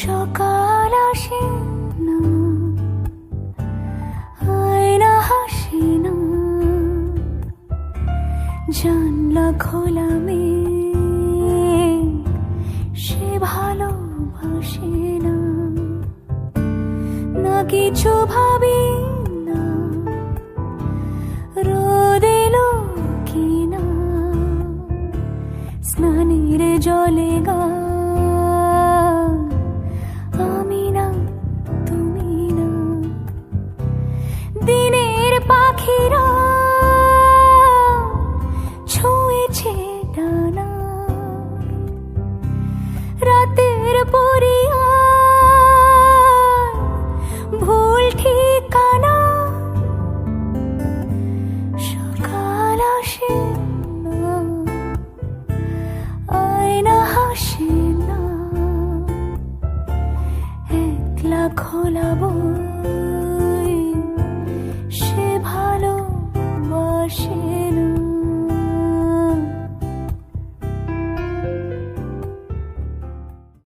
সকাল আসে না, আয়না হাসে না, জানলা খোলা মেঘ সে ভালোবাসে না। না কিছু ভাবি না, রোদ এলো কিনা, স্নানের জলে গা আমি না তুমি না। দিনের পাখিরা ছুঁয়েছে ডানা, রাতের পরিয়া ভুল ঠিকানা। সকাল আসে না, আয়না হাসে না, একলা খোলা বই